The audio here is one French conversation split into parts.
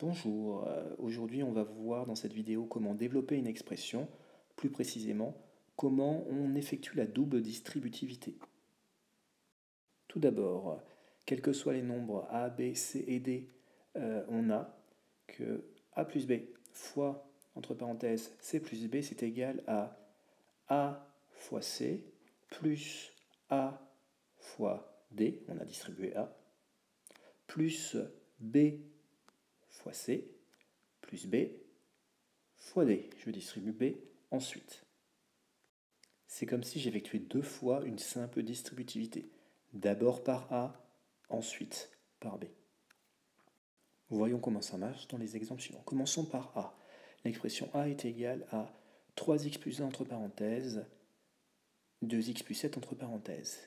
Bonjour, aujourd'hui on va voir dans cette vidéo comment développer une expression, plus précisément comment on effectue la double distributivité. Tout d'abord, quels que soient les nombres a, b, c et d, on a que a plus b fois, entre parenthèses, c plus b, c'est égal à a fois c plus a fois d, on a distribué a, plus b fois C, plus B, fois D. Je distribue B ensuite. C'est comme si j'effectuais deux fois une simple distributivité. D'abord par A, ensuite par B. Voyons comment ça marche dans les exemples suivants. Commençons par A. L'expression A est égale à 3x plus 1 entre parenthèses, 2x plus 7 entre parenthèses.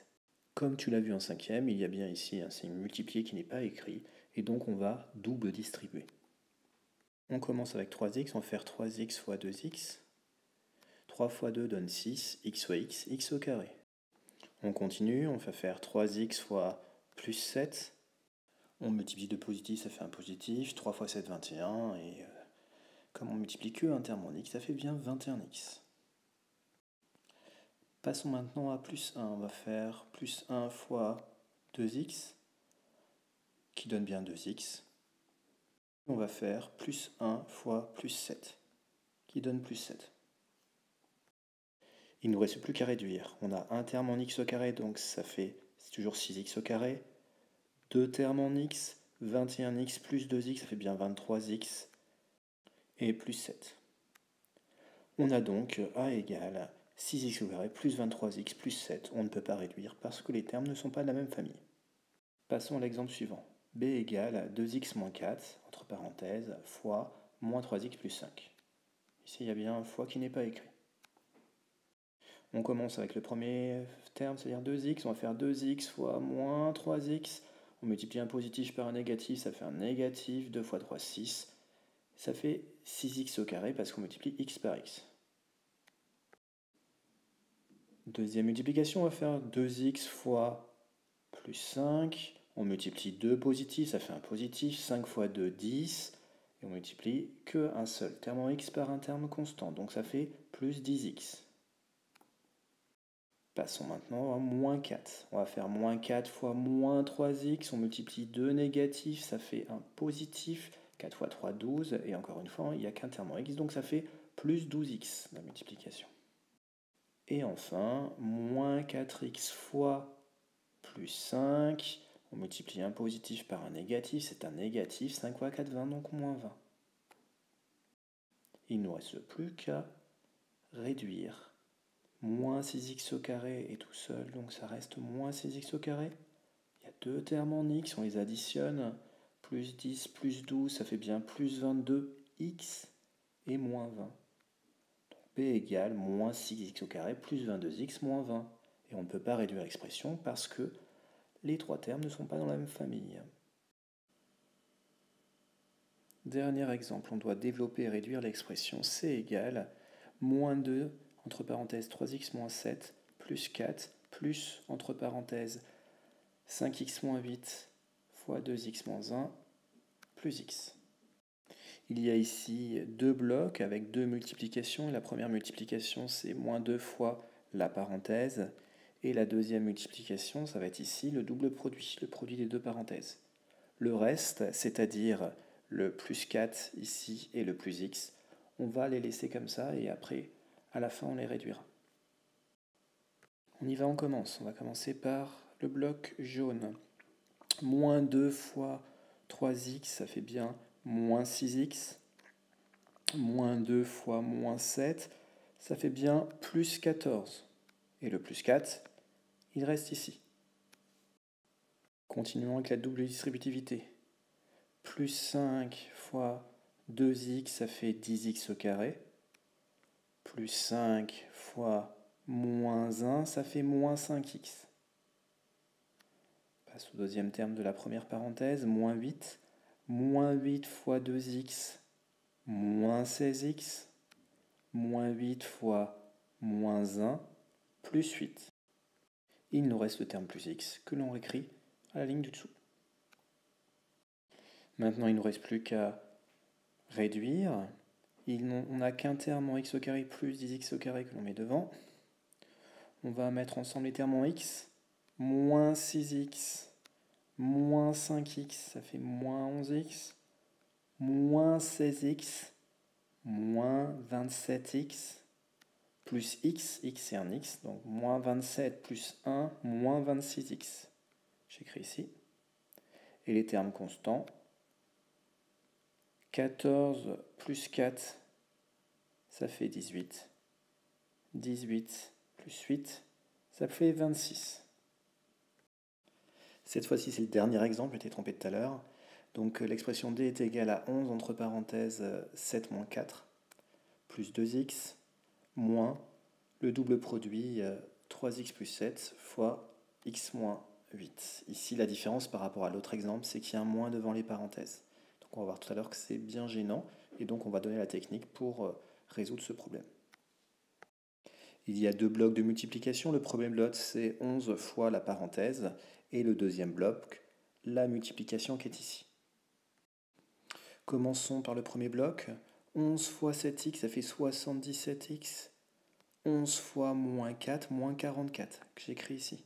Comme tu l'as vu en cinquième, il y a bien ici un signe multiplié qui n'est pas écrit, et donc on va double distribuer. On commence avec 3x, on va faire 3x fois 2x. 3 fois 2 donne 6, x fois x, x au carré. On continue, on va faire 3x fois plus 7. On multiplie 2 positifs, ça fait un positif. 3 fois 7, 21. Et comme on multiplie que un terme en x, ça fait bien 21x. Passons maintenant à plus 1. On va faire plus 1 fois 2x, qui donne bien 2x. On va faire plus 1 fois plus 7, qui donne plus 7. Il ne nous reste plus qu'à réduire. On a un terme en x au carré, donc ça fait toujours 6x au carré. Deux termes en x, 21x plus 2x, ça fait bien 23x. Et plus 7. On a donc a égale 6x au carré plus 23x plus 7. On ne peut pas réduire parce que les termes ne sont pas de la même famille. Passons à l'exemple suivant. b égale 2x moins 4, entre parenthèses, fois moins 3x plus 5. Ici, il y a bien un fois qui n'est pas écrit. On commence avec le premier terme, c'est-à-dire 2x. On va faire 2x fois moins 3x. On multiplie un positif par un négatif, ça fait un négatif. 2 fois 3, 6. Ça fait 6x au carré parce qu'on multiplie x par x. Deuxième multiplication, on va faire 2x fois plus 5. On multiplie 2 positifs, ça fait un positif. 5 fois 2, 10. Et on multiplie qu'un seul terme en x par un terme constant. Donc ça fait plus 10x. Passons maintenant à moins 4. On va faire moins 4 fois moins 3x. On multiplie 2 négatifs, ça fait un positif. 4 fois 3, 12. Et encore une fois, il n'y a qu'un terme en x, donc ça fait plus 12x, la multiplication. Et enfin, moins 4x fois plus 5. On multiplie un positif par un négatif, c'est un négatif. 5 fois 4, 20, donc moins 20. Il ne nous reste plus qu'à réduire. Moins 6x au carré est tout seul, donc ça reste moins 6x au carré. Il y a deux termes en x, on les additionne. Plus 10, plus 12, ça fait bien plus 22x et moins 20. Donc b égale moins 6x au carré plus 22x moins 20. Et on ne peut pas réduire l'expression parce que les trois termes ne sont pas dans la même famille. Dernier exemple, on doit développer et réduire l'expression c égale moins 2 entre parenthèses 3x moins 7 plus 4 plus entre parenthèses 5x moins 8 fois 2x moins 1 plus x. Il y a ici deux blocs avec deux multiplications. La première multiplication, c'est moins 2 fois la parenthèse. Et la deuxième multiplication, ça va être ici le double produit, le produit des deux parenthèses. Le reste, c'est-à-dire le plus 4 ici et le plus x, on va les laisser comme ça et après, à la fin, on les réduira. On y va, on commence. On va commencer par le bloc jaune. Moins 2 fois 3x, ça fait bien moins 6x. Moins 2 fois moins 7, ça fait bien plus 14. Et le plus 4, il reste ici. Continuons avec la double distributivité. Plus 5 fois 2x, ça fait 10x au carré. Plus 5 fois moins 1, ça fait moins 5x. Passe au deuxième terme de la première parenthèse, moins 8. Moins 8 fois 2x, moins 16x. Moins 8 fois moins 1, plus 8. Il nous reste le terme plus x que l'on écrit à la ligne du dessous. Maintenant, il ne nous reste plus qu'à réduire. On n'a qu'un terme en x au carré plus 10x au carré que l'on met devant. On va mettre ensemble les termes en x. Moins 6x, moins 5x, ça fait moins 11x. Moins 16x, moins 27x, plus x, x c'est un x, donc moins 27 plus 1, moins 26x. J'écris ici. Et les termes constants, 14 plus 4, ça fait 18. 18 plus 8, ça fait 26. Cette fois-ci, c'est le dernier exemple, j'étais trompé tout à l'heure. Donc l'expression d est égale à 11 entre parenthèses 7 moins 4, plus 2x, moins le double produit 3x plus 7 fois x moins 8. Ici, la différence par rapport à l'autre exemple, c'est qu'il y a un moins devant les parenthèses. Donc on va voir tout à l'heure que c'est bien gênant, et donc on va donner la technique pour résoudre ce problème. Il y a deux blocs de multiplication. Le premier bloc, c'est 11 fois la parenthèse, et le deuxième bloc, la multiplication qui est ici. Commençons par le premier bloc. 11 fois 7x, ça fait 77x. 11 fois moins 4, moins 44, que j'écris ici.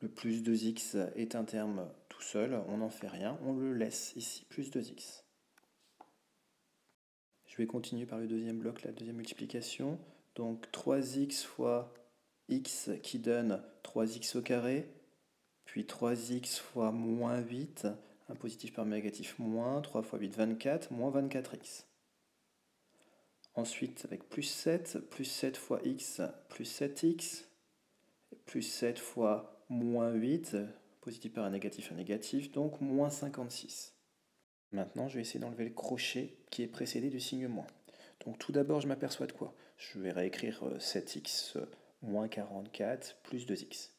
Le plus 2x est un terme tout seul, on n'en fait rien, on le laisse ici, plus 2x. Je vais continuer par le deuxième bloc, la deuxième multiplication. Donc 3x fois x qui donne 3x au carré, puis 3x fois moins 8, un positif par négatif moins, 3 fois 8, 24, moins 24x. Ensuite, avec plus 7 fois x, plus 7x, plus 7 fois moins 8, positif par un négatif, donc moins 56. Maintenant, je vais essayer d'enlever le crochet qui est précédé du signe moins. Donc tout d'abord, je m'aperçois de quoi? Je vais réécrire 7x moins 44 plus 2x.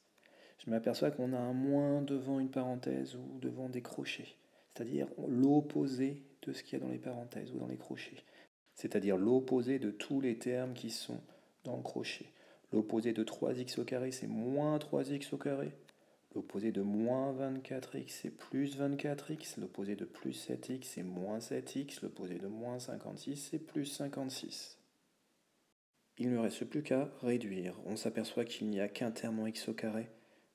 Je m'aperçois qu'on a un moins devant une parenthèse ou devant des crochets, c'est-à-dire l'opposé de ce qu'il y a dans les parenthèses ou dans les crochets, c'est-à-dire l'opposé de tous les termes qui sont dans le crochet. L'opposé de 3x au carré, c'est moins 3x au carré. L'opposé de moins 24x, c'est plus 24x. L'opposé de plus 7x, c'est moins 7x. L'opposé de moins 56, c'est plus 56. Il ne reste plus qu'à réduire. On s'aperçoit qu'il n'y a qu'un terme en x au carré.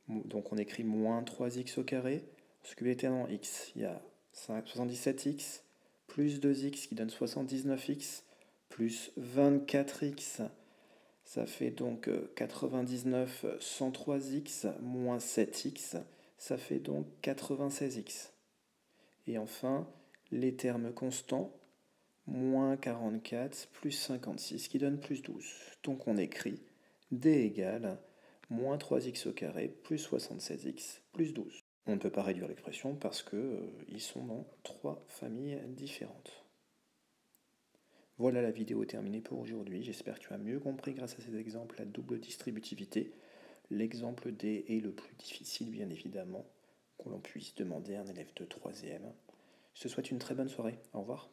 Donc on écrit moins 3x au carré. On s'occupe des termes en x. Il y a 77x, plus 2x qui donne 79x, plus 24x. Ça fait donc 99 103x moins 7x, ça fait donc 96x. Et enfin, les termes constants, moins 44 plus 56 qui donne plus 12. Donc on écrit d égale moins 3x au carré plus 76x plus 12. On ne peut pas réduire l'expression parce qu'ils sont dans trois familles différentes. Voilà, la vidéo est terminée pour aujourd'hui. J'espère que tu as mieux compris grâce à ces exemples la double distributivité. L'exemple D est le plus difficile, bien évidemment, qu'on l'on puisse demander à un élève de 3e. Je te souhaite une très bonne soirée. Au revoir.